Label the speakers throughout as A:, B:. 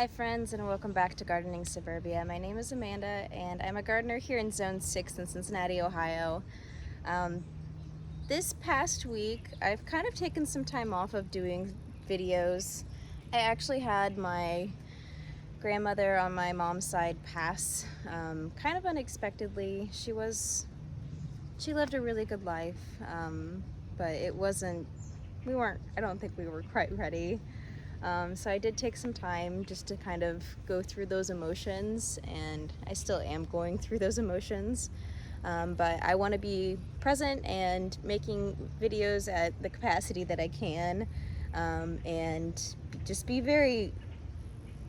A: Hi friends, and welcome back to Gardening Suburbia. My name is Amanda and I'm a gardener here in Zone 6 in Cincinnati, Ohio. This past week I've kind of taken some time off of doing videos. I actually had my grandmother on my mom's side pass kind of unexpectedly. She lived a really good life, but I don't think we were quite ready. So I did take some time just to kind of go through those emotions, and I still am going through those emotions. But I want to be present and making videos at the capacity that I can, and just be very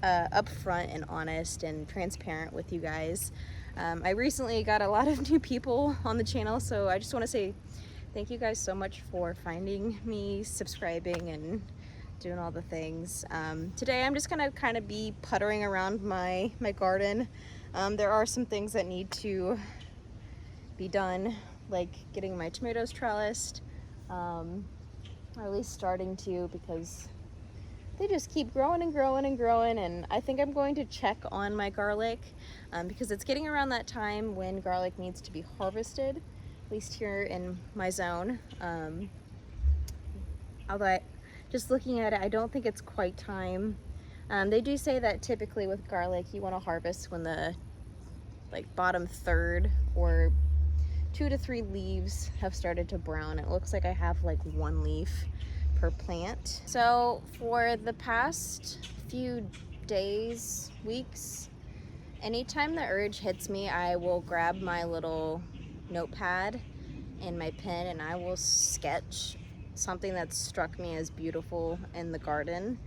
A: upfront and honest and transparent with you guys. I recently got a lot of new people on the channel, so I just want to say thank you guys so much for finding me, subscribing, and doing all the things. Today I'm just gonna kind of be puttering around my garden. There are some things that need to be done, like getting my tomatoes trellised, or at least starting to, because they just keep growing and growing and growing. And I think I'm going to check on my garlic because it's getting around that time when garlic needs to be harvested, at least here in my zone. Although just looking at it, I don't think it's quite time. They do say that typically with garlic you want to harvest when the bottom third or 2 to 3 leaves have started to brown. It looks like I have like 1 leaf per plant. So for the past few days, weeks, anytime the urge hits me, I will grab my little notepad and my pen and I will sketch something that struck me as beautiful in the garden.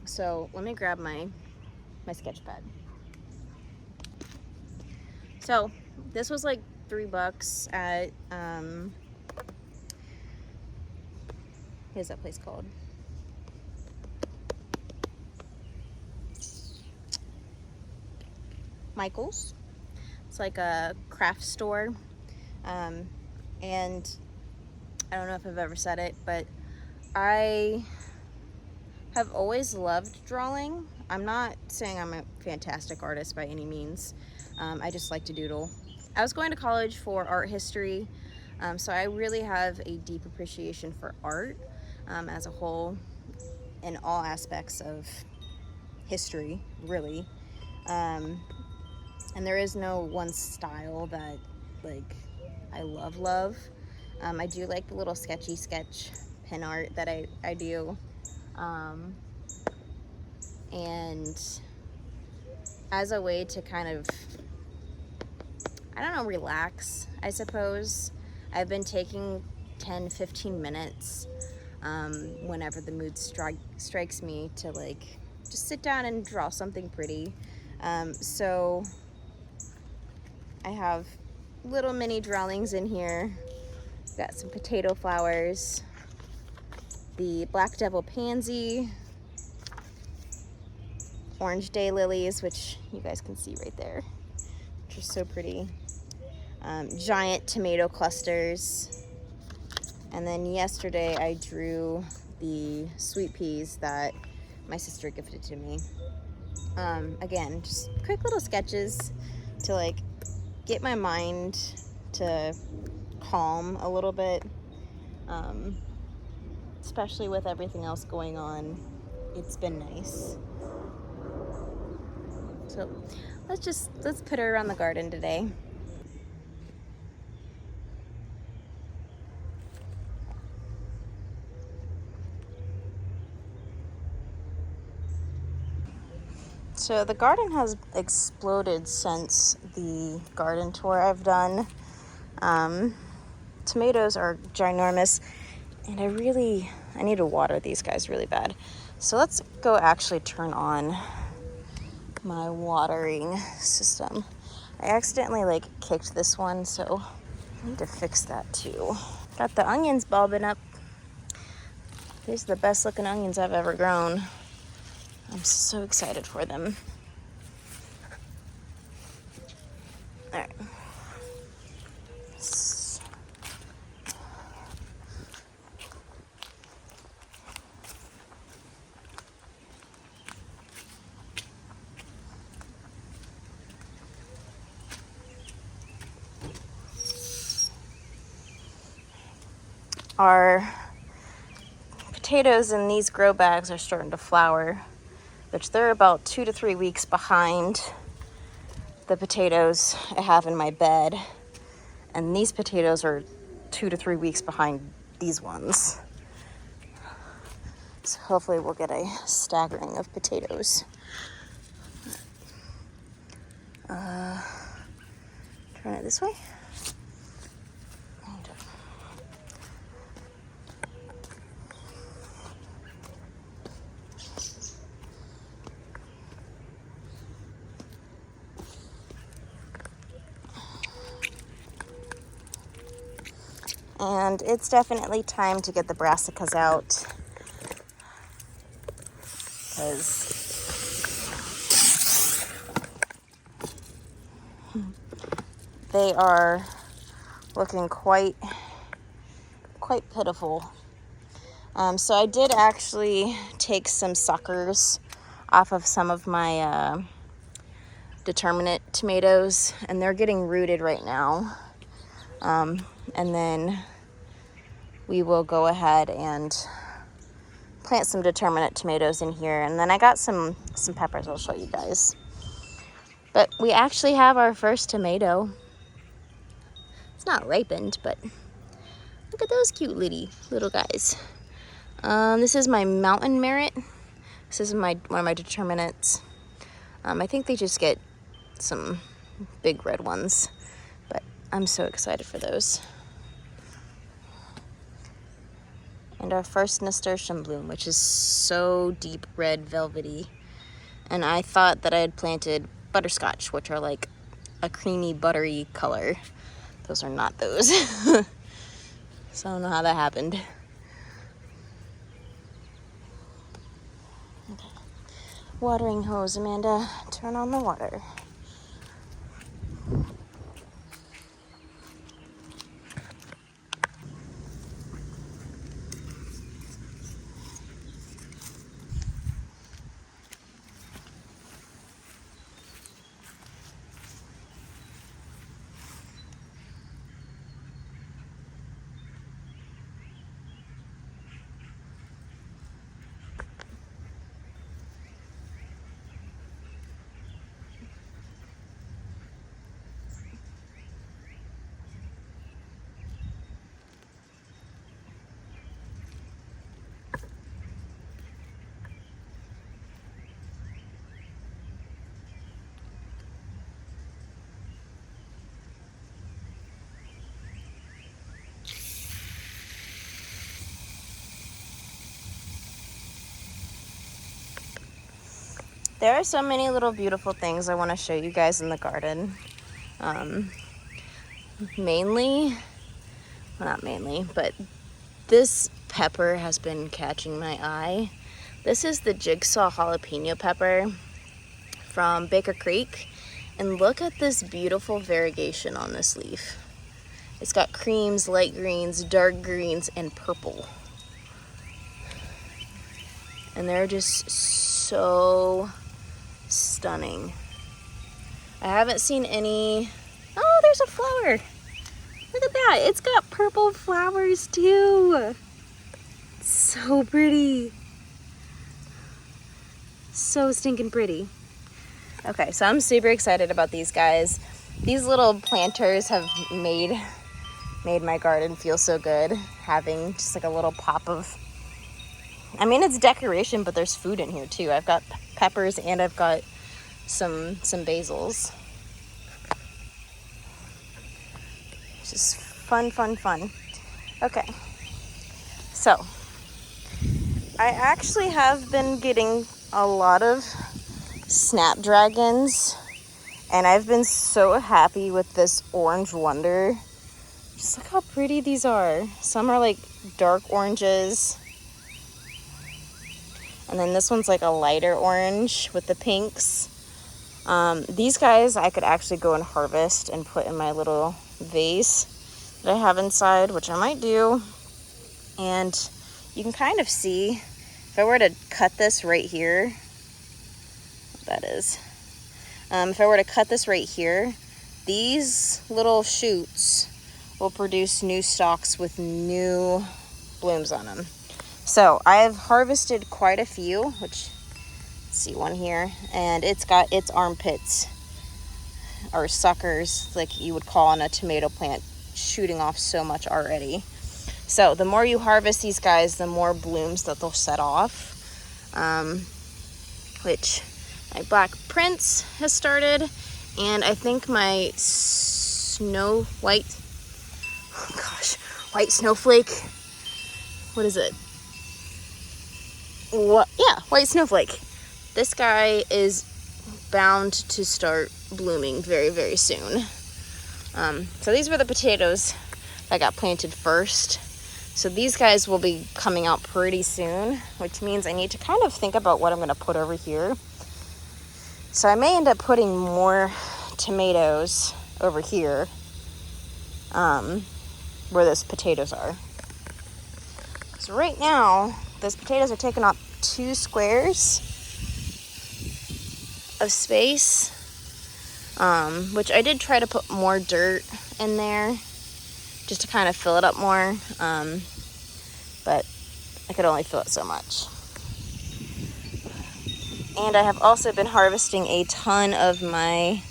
A: So let me grab my sketch pad. So this was like $3 at here's that place called? Michael's. It's like a craft store, and I don't know if I've ever said it, but I have always loved drawing. I'm not saying I'm a fantastic artist by any means. I just like to doodle. I was going to college for art history, so I really have a deep appreciation for art as a whole, in all aspects of history, really. And there is no one style that I love. I do like the little sketch pen art that I do. And as a way to kind of, I don't know, relax, I suppose, I've been taking 10-15 minutes whenever the mood strikes me to just sit down and draw something pretty. So I have little mini drawings in here. Got some potato flowers, the black devil pansy, orange daylilies, which you guys can see right there, which are so pretty, giant tomato clusters, and then yesterday I drew the sweet peas that my sister gifted to me. Again, just quick little sketches to get my mind to calm a little bit, especially with everything else going on. It's been nice. So let's put her around the garden today. So the garden has exploded since the garden tour I've done. Tomatoes are ginormous, and I need to water these guys really bad. So let's go actually turn on my watering system. I accidentally kicked this one, so I need to fix that too. Got the onions bulbing up. These are the best looking onions I've ever grown. I'm so excited for them. All right. our potatoes in these grow bags are starting to flower, which they're about 2 to 3 weeks behind the potatoes I have in my bed. And these potatoes are 2 to 3 weeks behind these ones. So hopefully we'll get a staggering of potatoes. Turn it this way. And it's definitely time to get the brassicas out, because they are looking quite pitiful. So I did actually take some suckers off of some of my determinate tomatoes, and they're getting rooted right now. And then we will go ahead and plant some determinate tomatoes in here. And then I got some peppers I'll show you guys. But we actually have our first tomato. It's not ripened, but look at those cute little guys. This is my mountain merit. This is one of my determinates. I think they just get some big red ones, but I'm so excited for those. And our first nasturtium bloom, which is so deep red velvety. And I thought that I had planted butterscotch, which are like a creamy buttery color. Those are not those. So I don't know how that happened. Okay. Watering hose, Amanda, turn on the water. There are so many little beautiful things I want to show you guys in the garden. Mainly, well, not mainly, but this pepper has been catching my eye. This is the jigsaw jalapeno pepper from Baker Creek. And look at this beautiful variegation on this leaf. It's got creams, light greens, dark greens, and purple. And they're just so stunning. I haven't seen any. Oh, there's a flower. Look at that. It's got purple flowers too. So pretty. So stinking pretty. Okay, so I'm super excited about these guys. These little planters have made my garden feel so good, having just like a little pop of, I mean, it's decoration, but there's food in here too. I've got peppers and I've got some basils. Just fun. Okay, so I actually have been getting a lot of snapdragons, and I've been so happy with this orange wonder. Just look how pretty these are. Some are like dark oranges, and then this one's like a lighter orange with the pinks. These guys I could actually go and harvest and put in my little vase that I have inside, which I might do. And you can kind of see, if I were to cut this right here, that is, if I were to cut this right here, these little shoots will produce new stalks with new blooms on them. So I've harvested quite a few, which, see one here, and it's got its armpits, or suckers, like you would call on a tomato plant, shooting off so much already. So the more you harvest these guys, the more blooms that they'll set off, which my Black Prince has started, and I think my white snowflake, what is it? White snowflake. This guy is bound to start blooming very, very soon. So these were the potatoes that got planted first. So these guys will be coming out pretty soon, which means I need to kind of think about what I'm going to put over here. So I may end up putting more tomatoes over here, where those potatoes are. So right now, those potatoes are taking up 2 squares of space, which I did try to put more dirt in there just to kind of fill it up more, but I could only fill it so much. And I have also been harvesting a ton of my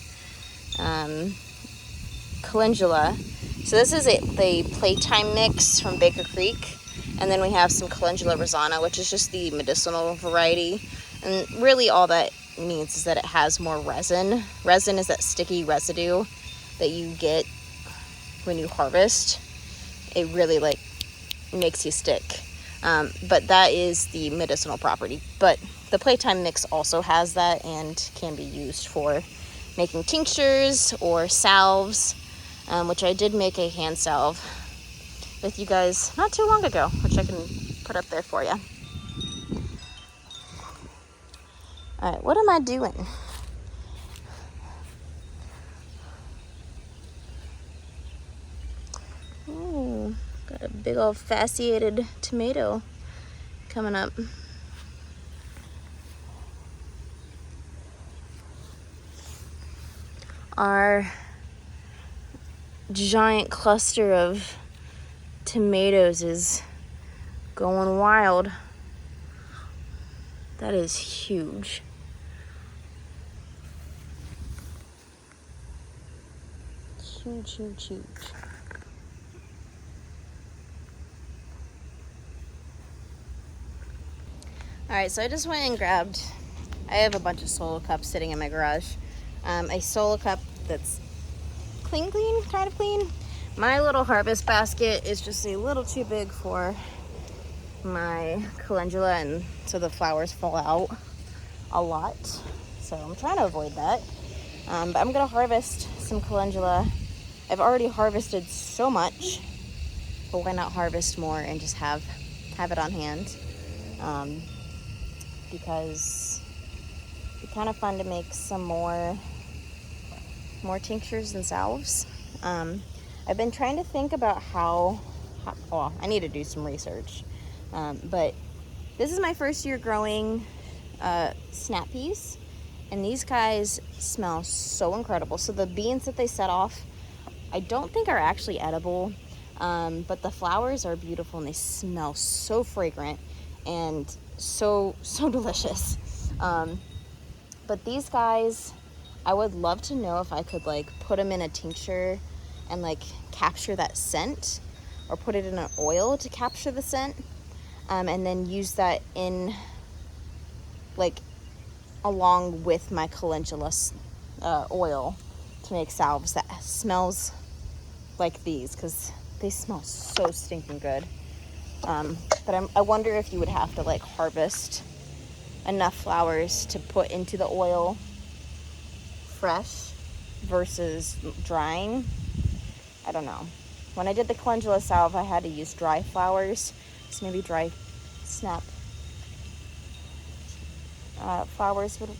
A: calendula. So this is the Playtime mix from Baker Creek, and then we have some Calendula rosana, which is just the medicinal variety, and really all that means is that it has more resin. Resin is that sticky residue that you get when you harvest. It really like makes you stick, but that is the medicinal property. But the Playtime mix also has that and can be used for making tinctures or salves, which I did make a hand salve with you guys not too long ago, which I can put up there for you. All right, what am I doing? Ooh, got a big old fasciated tomato coming up. Our giant cluster of tomatoes is going wild. That is huge. Huge, huge, huge. Alright, so I just went and grabbed, I have a bunch of solo cups sitting in my garage. A solo cup that's kind of clean. My little harvest basket is just a little too big for my calendula, and so the flowers fall out a lot. So I'm trying to avoid that. But I'm gonna harvest some calendula. I've already harvested so much, but why not harvest more and just have it on hand? Because it'd be kind of fun to make some more tinctures and salves. I've been trying to think about how I need to do some research. But this is my first year growing snap peas, and these guys smell so incredible. So the beans that they set off, I don't think are actually edible, but the flowers are beautiful and they smell so fragrant and so delicious. But these guys, I would love to know if I could like put them in a tincture and like capture that scent, or put it in an oil to capture the scent, and then use that in like along with my calendula oil to make salves that smells like these, because they smell so stinking good. But I wonder if you would have to like harvest enough flowers to put into the oil fresh versus drying. I don't know. When I did the calendula salve, I had to use dry flowers, so maybe dry snap flowers would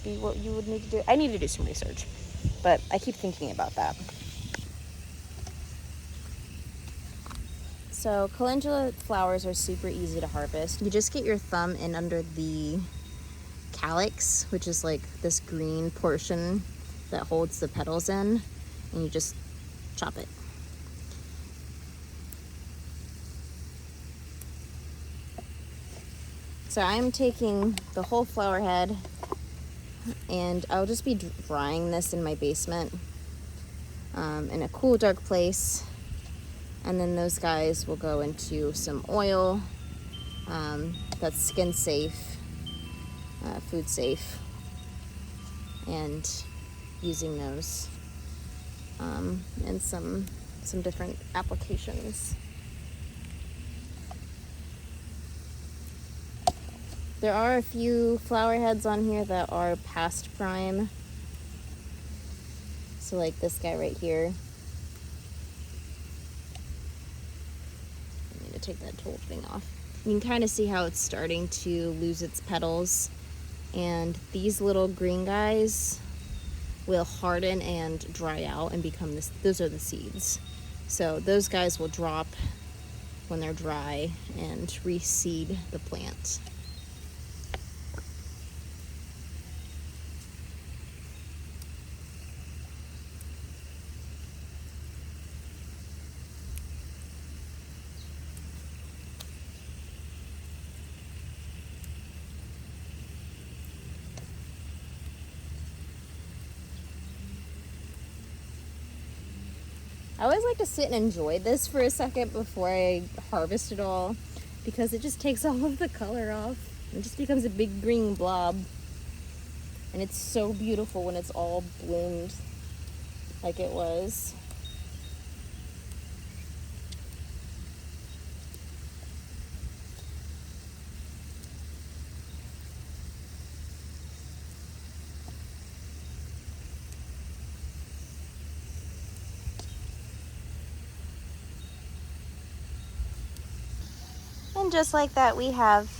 A: be what you would need to do. I need to do some research, but I keep thinking about that. So calendula flowers are super easy to harvest. You just get your thumb in under the calyx, which is like this green portion that holds the petals in, and you just chop it. So I'm taking the whole flower head, and I'll just be drying this in my basement in a cool, dark place. And then those guys will go into some oil that's skin safe, food safe, and using those in some different applications. There are a few flower heads on here that are past prime. So like this guy right here. I need to take that whole thing off. You can kind of see how it's starting to lose its petals. And these little green guys will harden and dry out and become this. Those are the seeds. So those guys will drop when they're dry and reseed the plant. I always like to sit and enjoy this for a second before I harvest it all, because it just takes all of the color off. It just becomes a big green blob. And it's so beautiful when it's all bloomed like it was. And just like that, we have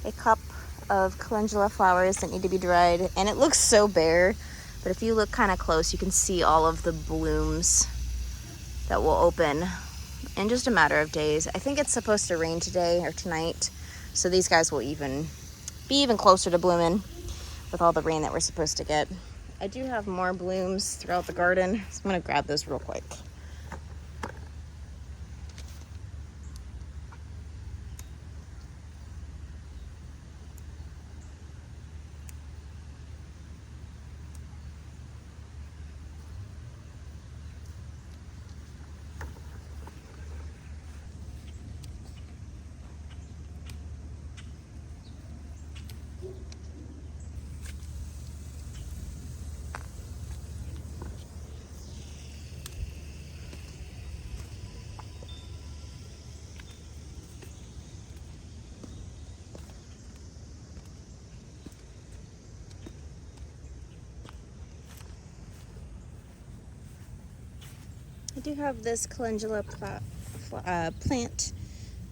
A: a cup of calendula flowers that need to be dried. And it looks so bare, but if you look kind of close, you can see all of the blooms that will open in just a matter of days. I think it's supposed to rain today or tonight, so these guys will be even closer to blooming with all the rain that we're supposed to get. I do have more blooms throughout the garden, so I'm gonna grab those real quick. I do have this calendula plant,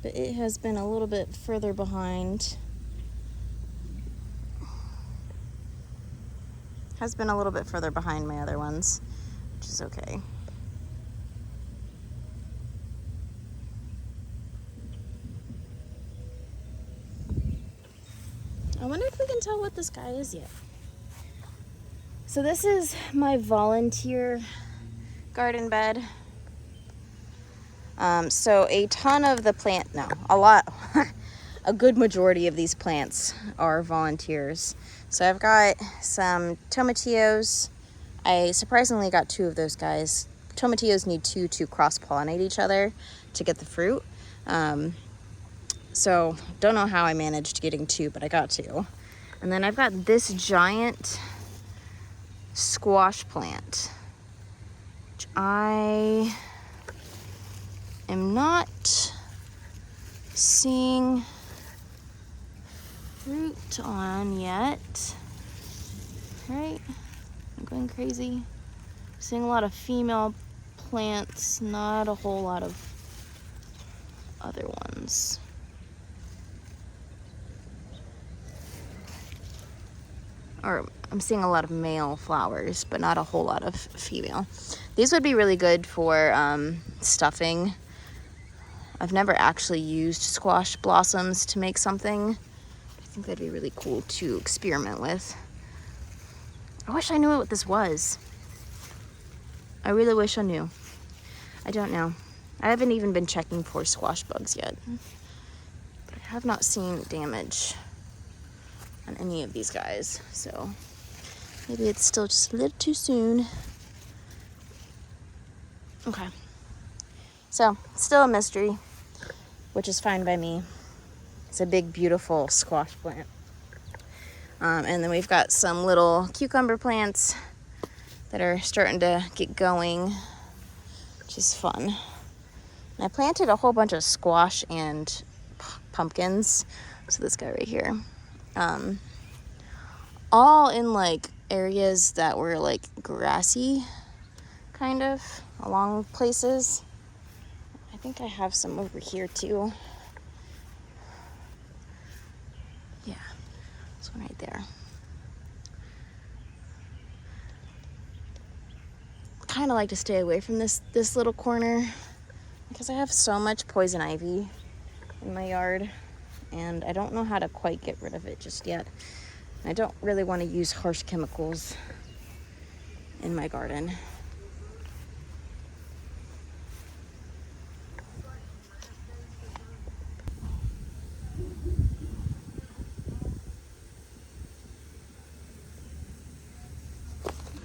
A: but it has been a little bit further behind. Has been a little bit further behind my other ones, which is okay. I wonder if we can tell what this guy is yet. So this is my volunteer garden bed. So a ton of the a good majority of these plants are volunteers. So I've got some tomatillos. I surprisingly got 2 of those guys. Tomatillos need 2 to cross-pollinate each other to get the fruit. So don't know how I managed getting 2, but I got 2. And then I've got this giant squash plant, which I am not seeing fruit on yet. Right? I'm going crazy. Seeing a lot of female plants, not a whole lot of other ones. Or I'm seeing a lot of male flowers, but not a whole lot of female. These would be really good for stuffing. I've never actually used squash blossoms to make something. I think that'd be really cool to experiment with. I wish I knew what this was. I really wish I knew. I don't know. I haven't even been checking for squash bugs yet. But I have not seen damage on any of these guys. So maybe it's still just a little too soon. Okay. So still a mystery, which is fine by me. It's a big, beautiful squash plant. And then we've got some little cucumber plants that are starting to get going, which is fun. And I planted a whole bunch of squash and pumpkins. So this guy right here. All in like areas that were like grassy, kind of, along places. I think I have some over here too. Yeah, this one right there. Kind of like to stay away from this little corner because I have so much poison ivy in my yard and I don't know how to quite get rid of it just yet. I don't really want to use harsh chemicals in my garden.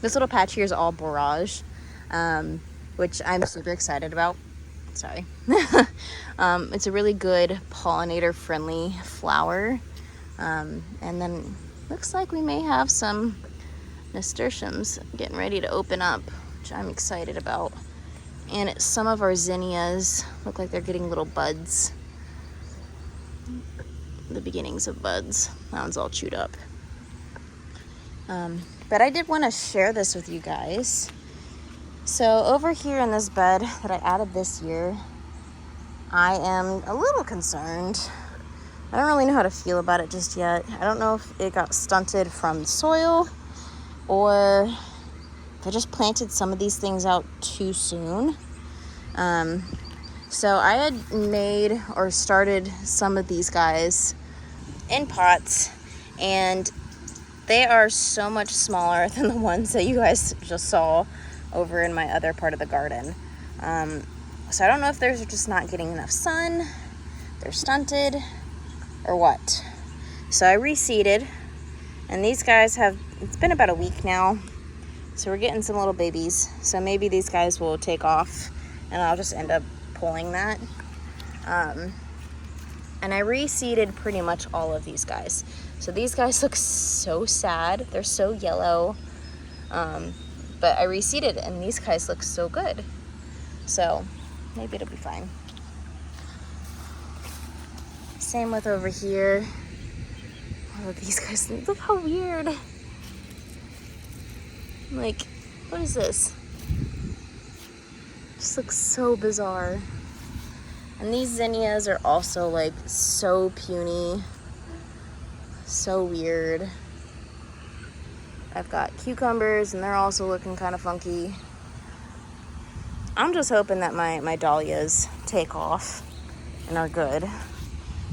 A: This little patch here is all borage, which I'm super excited about. Sorry. It's a really good pollinator-friendly flower. And then looks like we may have some nasturtiums getting ready to open up, which I'm excited about. And some of our zinnias look like they're getting little buds. The beginnings of buds. That one's all chewed up. But I did want to share this with you guys. So over here in this bed that I added this year, I am a little concerned. I don't really know how to feel about it just yet. I don't know if it got stunted from soil or if I just planted some of these things out too soon. So I had made or started some of these guys in pots, and they are so much smaller than the ones that you guys just saw over in my other part of the garden. So I don't know if they're just not getting enough sun, they're stunted, or what. So I reseeded, and these guys it's been about a week now, so we're getting some little babies. So maybe these guys will take off, and I'll just end up pulling that. And I reseeded pretty much all of these guys. So these guys look so sad. They're so yellow. But I reseeded, and these guys look so good. So maybe it'll be fine. Same with over here. Oh, these guys, look how weird. Like, what is this? Just looks so bizarre. And these zinnias are also like so puny, so weird. I've got cucumbers and they're also looking kind of funky. I'm just hoping that my dahlias take off and are good.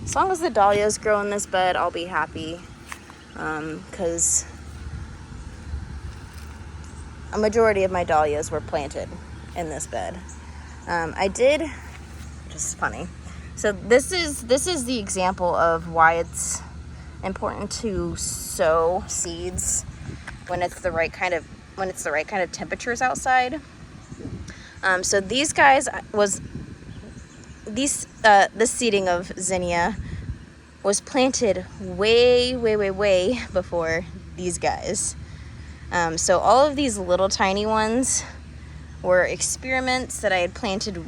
A: As long as the dahlias grow in this bed, I'll be happy. Because a majority of my dahlias were planted in this bed. I did, which is funny. So this is the example of why it's important to sow seeds when it's the right kind of temperatures outside. So these guys this seeding of zinnia was planted way before these guys. So all of these little tiny ones were experiments that I had planted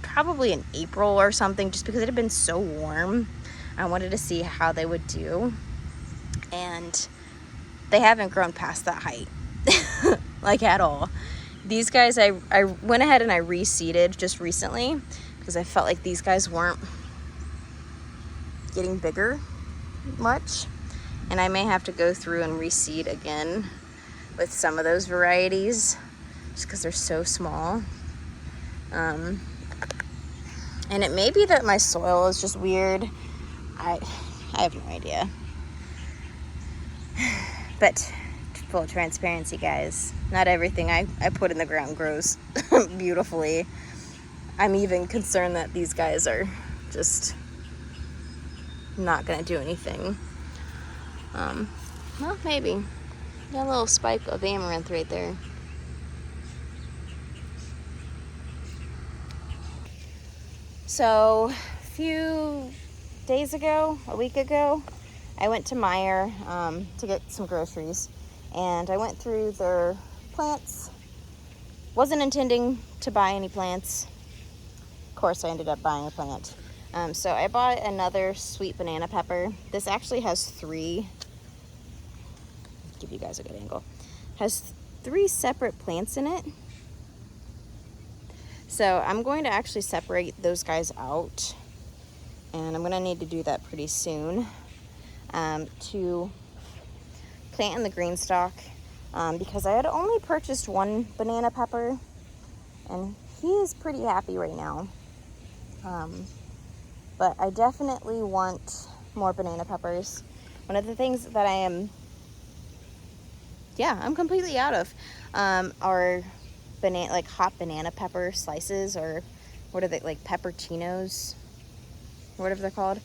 A: probably in April or something, just because it had been so warm. I wanted to see how they would do, and they haven't grown past that height like at all. These guys I went ahead and I reseeded just recently because I felt like these guys weren't getting bigger much, and I may have to go through and reseed again with some of those varieties just because they're so small. And it may be that my soil is just weird. I have no idea. But full transparency, guys, not everything I put in the ground grows beautifully. I'm even concerned that these guys are just not gonna do anything. Well, maybe. Got a little spike of amaranth right there. So, a few days ago, a week ago, I went to Meijer to get some groceries, and I went through their plants. Wasn't intending to buy any plants. Of course, I ended up buying a plant. So I bought another sweet banana pepper. This actually has three. Give you guys a good angle. Has 3 separate plants in it. So I'm going to actually separate those guys out, and I'm going to need to do that pretty soon to plant in the Greenstalk, because I had only purchased one banana pepper, and he is pretty happy right now. But I definitely want more banana peppers. One of the things that I'm completely out of are like hot banana pepper slices, or what are they, like pepperoncinos, or whatever they're called.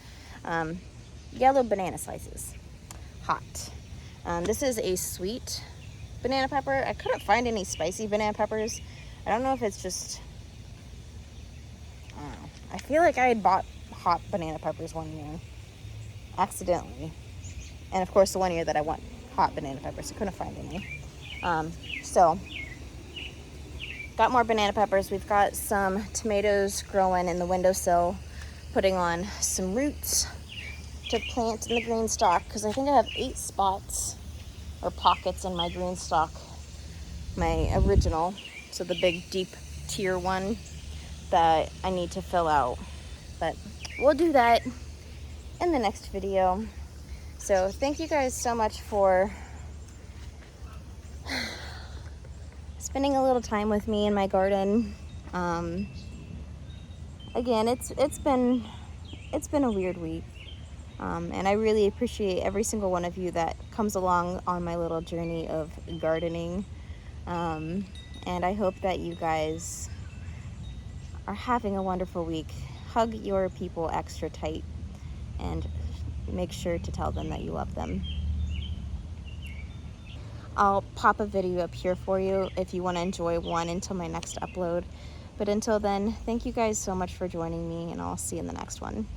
A: Yellow banana slices, hot. This is a sweet banana pepper. I couldn't find any spicy banana peppers. I don't know if it's just, I don't know. I feel like I had bought hot banana peppers one year, accidentally. And of course the one year that I want hot banana peppers, I couldn't find any. So got more banana peppers. We've got some tomatoes growing in the windowsill, putting on some roots to plant in the Greenstalk, because I think I have 8 spots or pockets in my Greenstalk, my original, so the big deep tier one that I need to fill out. But we'll do that in the next video. So thank you guys so much for spending a little time with me in my garden. Again, it's been a weird week, and I really appreciate every single one of you that comes along on my little journey of gardening, and I hope that you guys are having a wonderful week. Hug your people extra tight, and make sure to tell them that you love them. I'll pop a video up here for you if you want to enjoy one until my next upload. But until then, thank you guys so much for joining me, and I'll see you in the next one.